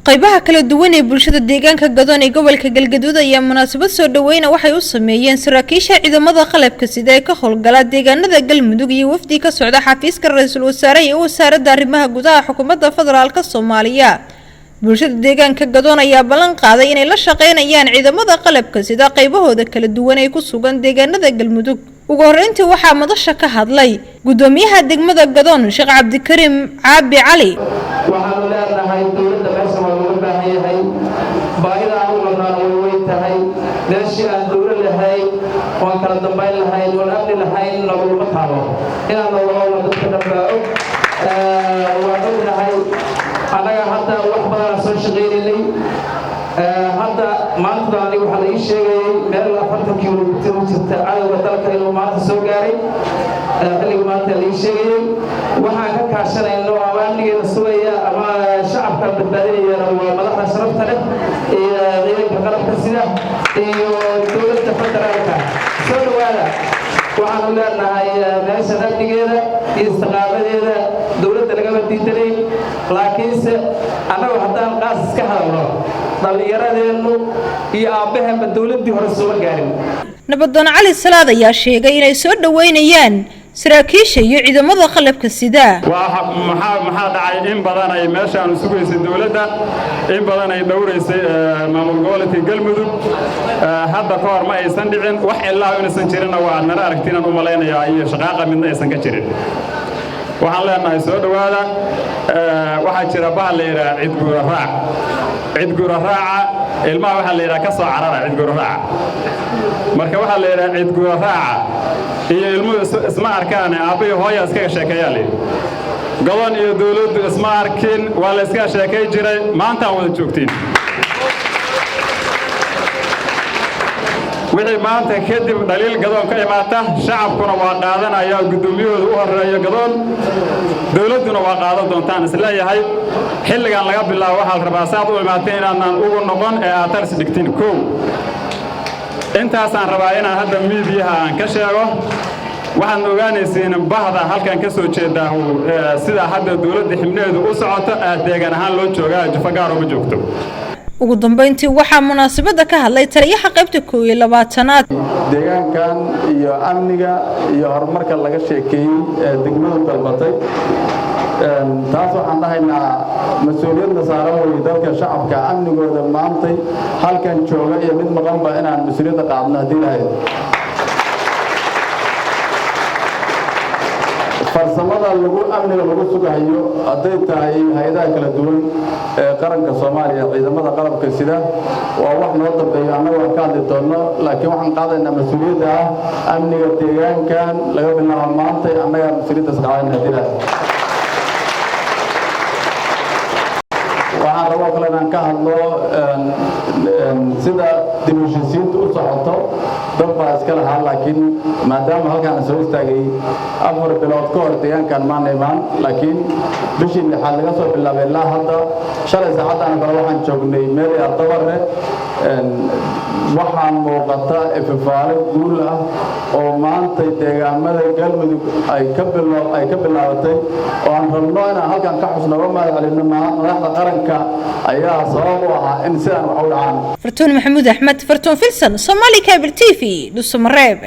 qaybaha kala duwan ee bulshada deegaanka Gadoon ee gobolka Galgaduud ayaa munaasabad soo dhaweyn waxay u sameeyeen saraakiisha ciidamada qalabka sida ay ka howlgala deegaanada Galmudug iyo wafdi ka socda xafiiska ra'iisul wasaare iyo wasaaradda arrimaha gudaha xukuumadda federaalka Soomaaliya. bulshada deegaanka Gadoon ayaa ballan qaaday inay la shaqeynayaan ciidamada qalabka sida qaybahooda kala duwan ee ku sugan deegaanada Galmudug. ugu horeyntii waxaa madasha ka hadlay gudoomiyaha degmada Gadoon Sheekh Cabdikariim Caabi Cali. waxaan leenahay dawladda meesha looga baahan yahay baahida aan u qabnaa way tahay meeshii aan dawlad lahayn oo kala dambeyn lahayn oo amni lahayn laguma taabo inaan nolol dadka dhanbaa waan ognahay anaga hadda wax badan soo shaqeynay hadda maanta anigu waxa la ii sheegay meel 40 kiiloomitir u jirta cadawga dalka inuu maanta soo gaaray xilliga maanta la ii sheegay waxaan ka kaashanayno amnigeena sugaya ama shacabka badbaadinaya waa madaxda sharafta leh iyo ciidanka qalabka sida iyo dawladda federaalka soo dhawaada waxaan leenahay meesha amnigeeda iyo istiqaamadeeda dawladda laga diidanay laakiinse anagu haddaan qaas iska hadalno dhalinyaradeenu iyo aabaheena dawladdii hore soo gaarin. Nabadoon Cali Salaad ayaa sheegay inay soo dhaweynayaan saraakiisha iyo ciidamada qalabka sida maxaa dhacay in badan ay meeshaan sugaysay dawladda in badan ay dhowraysay maamul gobolka Galmudug hadda ka hor ma aysan dhicin wax ilaa inaysan jirin waa nala aragtinan u maleynaya iyo shaqaaqa midna aysan ka jirin. waxaan leenahay soo dhawaada waxa jira bahal leeyahay cid guura raaca ilmaha waxa leeyahay ka soo carara cid guura raaca marka waxa leeyahay cid guura raaca iyo ilmuhu isma arkaan aabay hooyo iska sheekayaan Gadoon iyo dawladdu isma arkin waa la iska sheekay jiray maanta wada joogtiin wixii maanta kadib dhaliil Gadoon ka imaata shacabkuna waa qaadanaya gudoomiyahooda u horeeyo Gadoon dawladduna waa qaadan doontaan isla yahay xilligan laga bilaabo waxa la rabaa saad u imaatay inaan ugu noqon ee aad taris dhigtiin koow intaasaan rabaa inaan hadda miidiyaha aan ka sheego waxaan ogaanayseen bahda halkan ka soo jeedaa sida hadda dawladda xibneedu u socoto deegaan ahaan loo joogaa Jafagaar uma joogto. ugu dambeyntii waxaa munaasabada ka hadlay taliyaha qaybta 12aad deegaankan iyo amniga iyo horumarka laga sheekeeyay degmada dalbatay taas waxaan dhahaynaa mas'uuliyadda saaran way dadka shacabka amnigooda maantay halkan jooga iyo mid maqanba inaan mas'uuliyadda qaadno hadii lahayd farsamada lagu amniga lagu sugayo haday tahay hay'adaha kala duwan ee qaranka Soomaaliya ciidamada qalabka sida waa wax noo dambeeyo anagu ka hadli doono laakiin waxaan qaadaynaa mas'uuliyadda amniga deegaankan laga bilaabo maanta anaga mas'uuliyadda qaadayna hadii lahayd waxaan rabaa kale inaan ka hadlo sida dib-u-heshiisiintu u socoto dad baa iska lahaa laakiin maadaama halkaan soo istaagay 4 bilood ka hor deegaankan maanaymaan laakiin bishii lixaad laga soo bilaabay ilaa hadda shalay saacadaan kale waxaan joognay meel Ardabare waxaan muuqata ifafaale guul ah oo maanta deegaamada Galmudug ay ka bilaabatay oo aan rabno inaan halkaan ka xusno madaxda qaranka ayaa sabab u ah in sidaan wax u dhacaan. Fartuun Maxamuud Axmed Fartuun Filsan Somali Cable TV Dhuusamareeb.